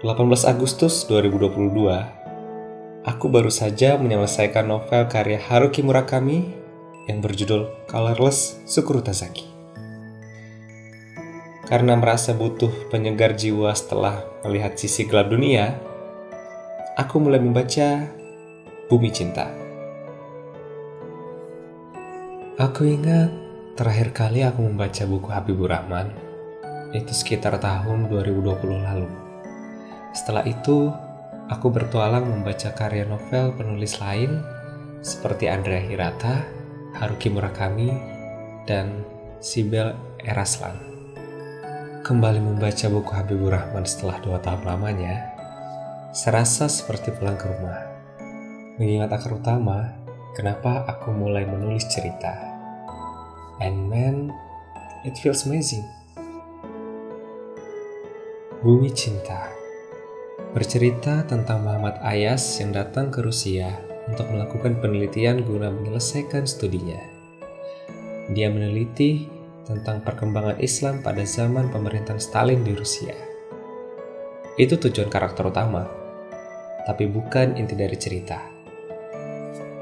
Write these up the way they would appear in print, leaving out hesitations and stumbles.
18 Agustus 2022, aku baru saja menyelesaikan novel karya Haruki Murakami yang berjudul Colorless Tsukuru Tazaki. Karena merasa butuh penyegar jiwa setelah melihat sisi gelap dunia, aku mulai membaca Bumi Cinta. Aku ingat terakhir kali aku membaca buku Habibur Rahman itu sekitar tahun 2020 lalu. Setelah itu, aku bertualang membaca karya novel penulis lain seperti Andrea Hirata, Haruki Murakami, dan Sibel Eraslan. Kembali membaca buku Habibur Rahman setelah 2 tahun lamanya, serasa seperti pulang ke rumah. Mengingat akar utama, kenapa aku mulai menulis cerita. And man, it feels amazing. Bumi Cinta bercerita tentang Muhammad Ayas yang datang ke Rusia untuk melakukan penelitian guna menyelesaikan studinya. Dia meneliti tentang perkembangan Islam pada zaman pemerintahan Stalin di Rusia. Itu tujuan karakter utama, tapi bukan inti dari cerita.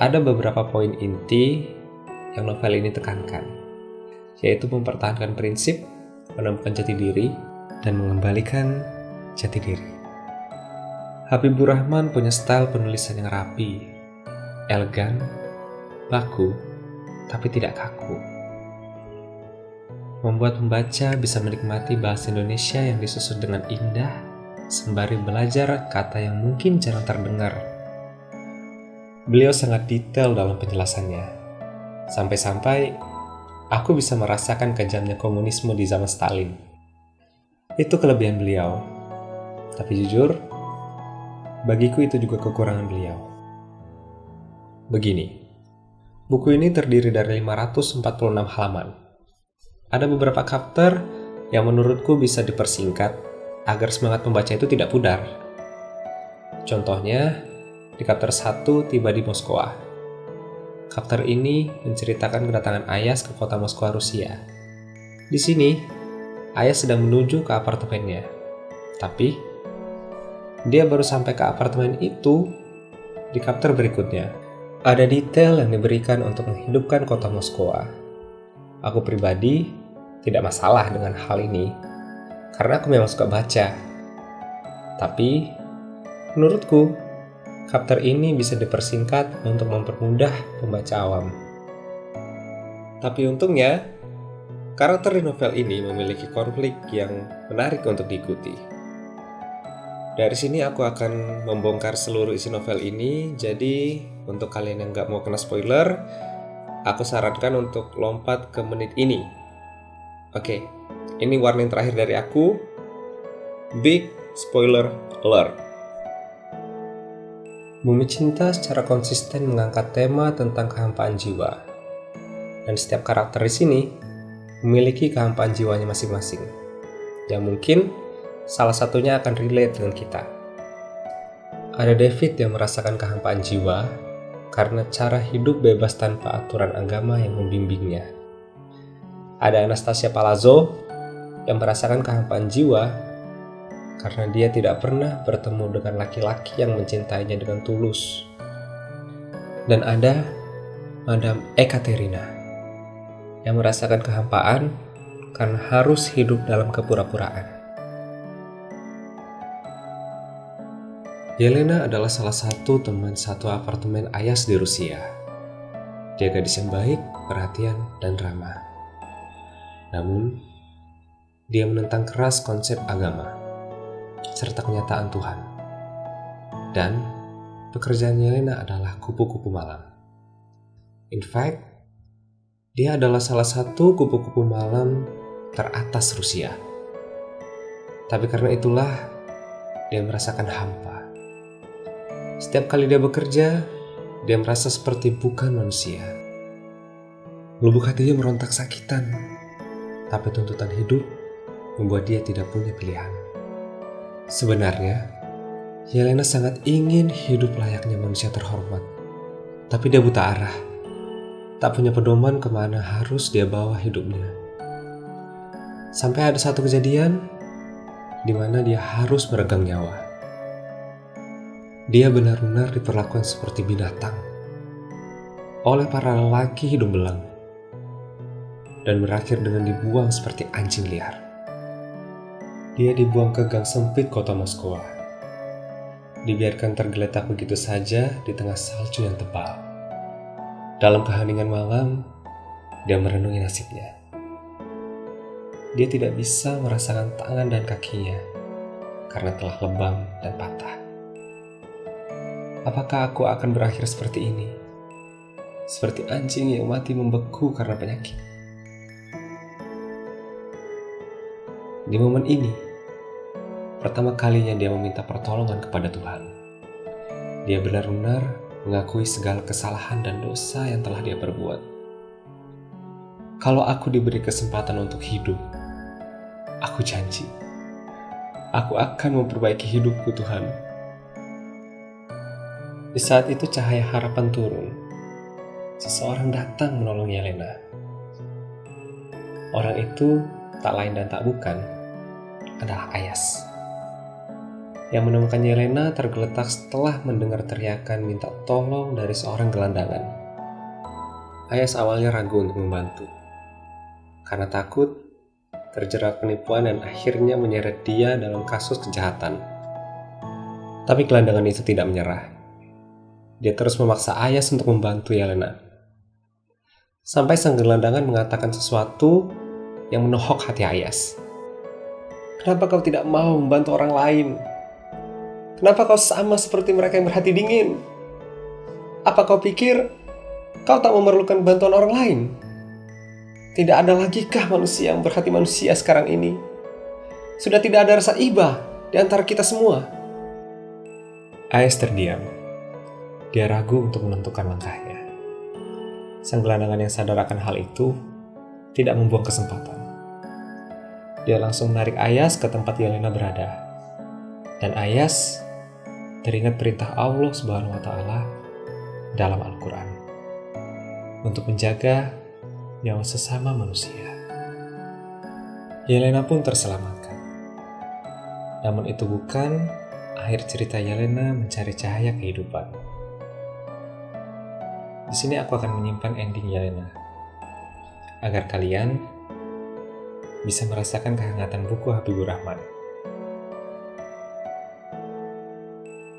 Ada beberapa poin inti yang novel ini tekankan, yaitu mempertahankan prinsip, menemukan jati diri, dan mengembalikan jati diri. Habibur Rahman punya style penulisan yang rapi, elegan, baku, tapi tidak kaku. Membuat pembaca bisa menikmati bahasa Indonesia yang disusun dengan indah, sembari belajar kata yang mungkin jarang terdengar. Beliau sangat detail dalam penjelasannya, sampai-sampai aku bisa merasakan kejamnya komunisme di zaman Stalin. Itu kelebihan beliau, tapi jujur, bagiku itu juga kekurangan beliau. Begini, buku ini terdiri dari 546 halaman. Ada beberapa chapter yang menurutku bisa dipersingkat agar semangat pembaca itu tidak pudar. Contohnya, di chapter 1 tiba di Moskwa. Chapter ini menceritakan kedatangan Ayas ke kota Moskwa, Rusia. Di sini, Ayas sedang menuju ke apartemennya. Tapi dia baru sampai ke apartemen itu di chapter berikutnya. Ada detail yang diberikan untuk menghidupkan kota Moskwa. Aku pribadi tidak masalah dengan hal ini, karena aku memang suka baca. Tapi, menurutku, chapter ini bisa dipersingkat untuk mempermudah pembaca awam. Tapi untungnya, karakter di novel ini memiliki konflik yang menarik untuk diikuti. Dari sini aku akan membongkar seluruh isi novel ini, jadi untuk kalian yang gak mau kena spoiler, aku sarankan untuk lompat ke menit ini. Oke, ini warning terakhir dari aku. Big spoiler alert. Bumi Cinta secara konsisten mengangkat tema tentang kehampaan jiwa. Dan setiap karakter di sini memiliki kehampaan jiwanya masing-masing, yang mungkin salah satunya akan relate dengan kita. Ada David yang merasakan kehampaan jiwa karena cara hidup bebas tanpa aturan agama yang membimbingnya. Ada Anastasia Palazzo yang merasakan kehampaan jiwa karena dia tidak pernah bertemu dengan laki-laki yang mencintainya dengan tulus. Dan ada Madame Ekaterina yang merasakan kehampaan karena harus hidup dalam kepura-puraan. Yelena adalah salah satu teman satu apartemen Ayas di Rusia. Dia gadis yang baik, perhatian, dan ramah. Namun, dia menentang keras konsep agama, serta kenyataan Tuhan. Dan, pekerjaan Yelena adalah kupu-kupu malam. In fact, dia adalah salah satu kupu-kupu malam teratas Rusia. Tapi karena itulah, dia merasakan hampa. Setiap kali dia bekerja, dia merasa seperti bukan manusia. Lubuk hatinya merontak sakitan, tapi tuntutan hidup membuat dia tidak punya pilihan. Sebenarnya, Yelena sangat ingin hidup layaknya manusia terhormat, tapi dia buta arah, tak punya pedoman kemana harus dia bawa hidupnya. Sampai ada satu kejadian di mana dia harus meregang nyawa. Dia benar-benar diperlakukan seperti binatang oleh para lelaki hidung belang dan berakhir dengan dibuang seperti anjing liar. Dia dibuang ke gang sempit kota Moskwa, dibiarkan tergeletak begitu saja di tengah salju yang tebal. Dalam keheningan malam, dia merenungi nasibnya. Dia tidak bisa merasakan tangan dan kakinya karena telah lebam dan patah. Apakah aku akan berakhir seperti ini? Seperti anjing yang mati membeku karena penyakit. Di momen ini, pertama kalinya dia meminta pertolongan kepada Tuhan. Dia benar-benar mengakui segala kesalahan dan dosa yang telah dia perbuat. Kalau aku diberi kesempatan untuk hidup, aku janji, aku akan memperbaiki hidupku, Tuhan. Di saat itu cahaya harapan turun. Seseorang datang menolong Yelena. Orang itu tak lain dan tak bukan adalah Ayas, yang menemukan Yelena tergeletak setelah mendengar teriakan minta tolong dari seorang gelandangan. Ayas awalnya ragu untuk membantu, karena takut terjerat penipuan dan akhirnya menyeret dia dalam kasus kejahatan. Tapi gelandangan itu tidak menyerah. Dia terus memaksa Ayas untuk membantu Yelena. Sampai sang gelandangan mengatakan sesuatu yang menohok hati Ayas. Kenapa kau tidak mau membantu orang lain? Kenapa kau sama seperti mereka yang berhati dingin? Apa kau pikir kau tak memerlukan bantuan orang lain? Tidak ada lagi kah manusia yang berhati manusia sekarang ini? Sudah tidak ada rasa iba di antara kita semua. Ayas terdiam. Dia ragu untuk menentukan langkahnya. Sang gelandangan yang sadar akan hal itu tidak membuang kesempatan. Dia langsung menarik Ayas ke tempat Yelena berada. Dan Ayas teringat perintah Allah Subhanahu wa Ta'ala dalam Al-Quran untuk menjaga nyawa sesama manusia. Yelena pun terselamatkan. Namun itu bukan akhir cerita Yelena mencari cahaya kehidupan. Di sini aku akan menyimpan ending Yelena, agar kalian bisa merasakan kehangatan buku Habibur Rahman.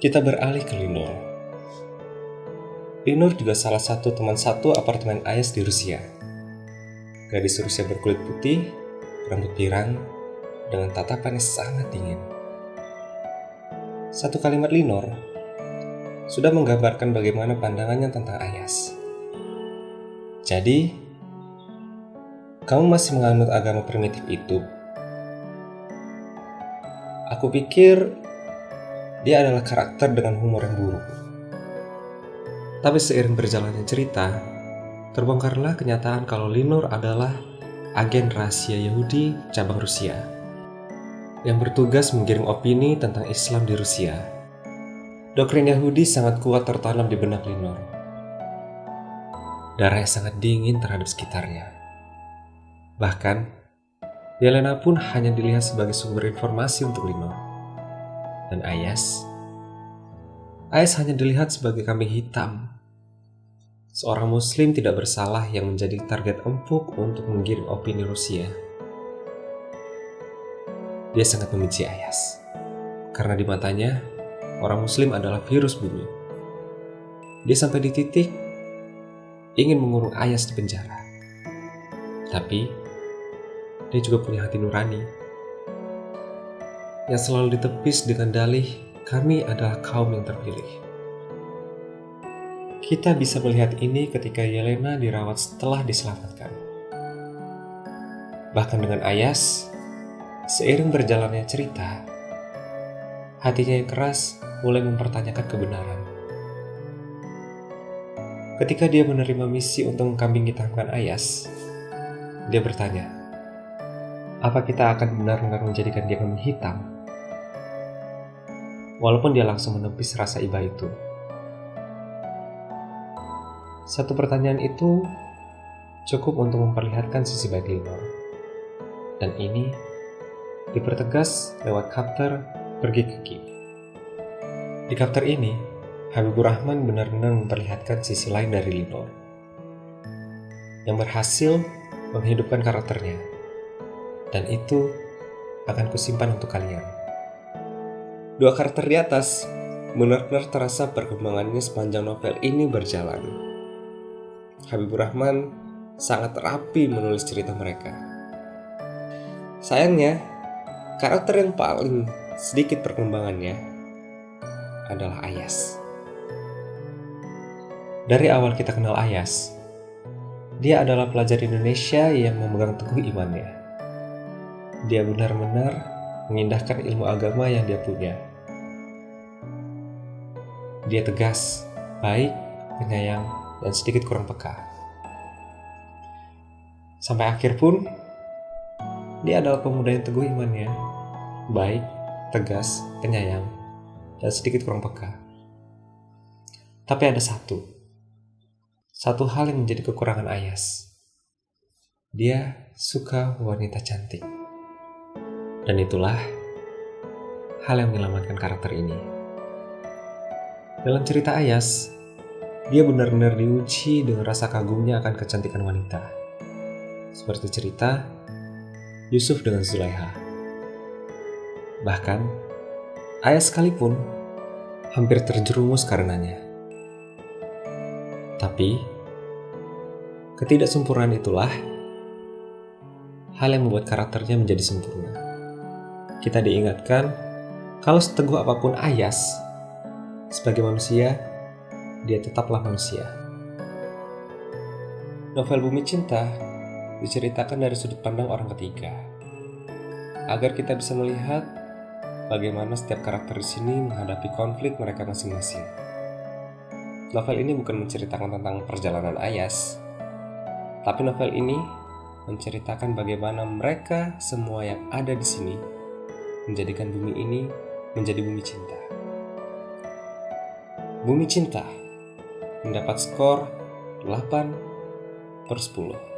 Kita beralih ke Linur. Linur juga salah satu teman satu apartemen Ayas di Rusia. Gadis Rusia berkulit putih, rambut pirang, dengan tatapan yang sangat dingin. Satu kalimat Linur sudah menggambarkan bagaimana pandangannya tentang Ayas. Jadi, kamu masih menganut agama primitif itu? Aku pikir dia adalah karakter dengan humor yang buruk. Tapi seiring berjalannya cerita, terbongkarlah kenyataan kalau Linur adalah agen rahasia Yahudi cabang Rusia yang bertugas menggiring opini tentang Islam di Rusia. Doktrin Yahudi sangat kuat tertanam di benak Linur. Darahnya sangat dingin terhadap sekitarnya. Bahkan, Yelena pun hanya dilihat sebagai sumber informasi untuk Linur. Dan Ayas hanya dilihat sebagai kambing hitam. Seorang muslim tidak bersalah yang menjadi target empuk untuk menggiring opini Rusia. Dia sangat membenci Ayas, karena di matanya, orang muslim adalah virus bumi. Dia sampai di titik ingin mengurung Ayas di penjara. Tapi, dia juga punya hati nurani yang selalu ditepis dengan dalih, kami adalah kaum yang terpilih. Kita bisa melihat ini ketika Yelena dirawat setelah diselamatkan. Bahkan dengan Ayas, seiring berjalannya cerita, hatinya yang keras mulai mempertanyakan kebenaran. Ketika dia menerima misi untuk mengkambing hitamkan Ayas, dia bertanya, apa kita akan benar-benar menjadikan dia kambing hitam? Walaupun dia langsung menepis rasa iba itu. Satu pertanyaan itu cukup untuk memperlihatkan sisi baik Linur. Dan ini dipertegas lewat chapter pergi ke Kiev. Di chapter ini, Habibur Rahman benar-benar memperlihatkan sisi lain dari Lino, yang berhasil menghidupkan karakternya. Dan itu akan kusimpan untuk kalian. Dua karakter di atas benar-benar terasa perkembangannya sepanjang novel ini berjalan. Habibur Rahman sangat rapi menulis cerita mereka. Sayangnya, karakter yang paling sedikit perkembangannya adalah Ayas. Dari awal kita kenal Ayas, dia adalah pelajar Indonesia yang memegang teguh imannya. Dia benar-benar mengindahkan ilmu agama yang dia punya. Dia tegas, baik, penyayang, dan sedikit kurang peka. Sampai akhir pun, dia adalah pemuda yang teguh imannya, baik, tegas, penyayang, dan sedikit kurang peka. Tapi ada satu hal yang menjadi kekurangan Ayas. Dia suka wanita cantik. Dan itulah hal yang menyelamatkan karakter ini. Dalam cerita Ayas, dia benar-benar diuji dengan rasa kagumnya akan kecantikan wanita. Seperti cerita Yusuf dengan Zulaiha. Bahkan, Ayas sekalipun hampir terjerumus karenanya. Tapi, ketidaksempurnaan itulah hal yang membuat karakternya menjadi sempurna. Kita diingatkan, kalau seteguh apapun Ayas, sebagai manusia, dia tetaplah manusia. Novel Bumi Cinta diceritakan dari sudut pandang orang ketiga, agar kita bisa melihat bagaimana setiap karakter di sini menghadapi konflik mereka masing-masing. Novel ini bukan menceritakan tentang perjalanan Ayas, tapi novel ini menceritakan bagaimana mereka semua yang ada di sini menjadikan bumi ini menjadi bumi cinta. Bumi Cinta mendapat skor 8/10.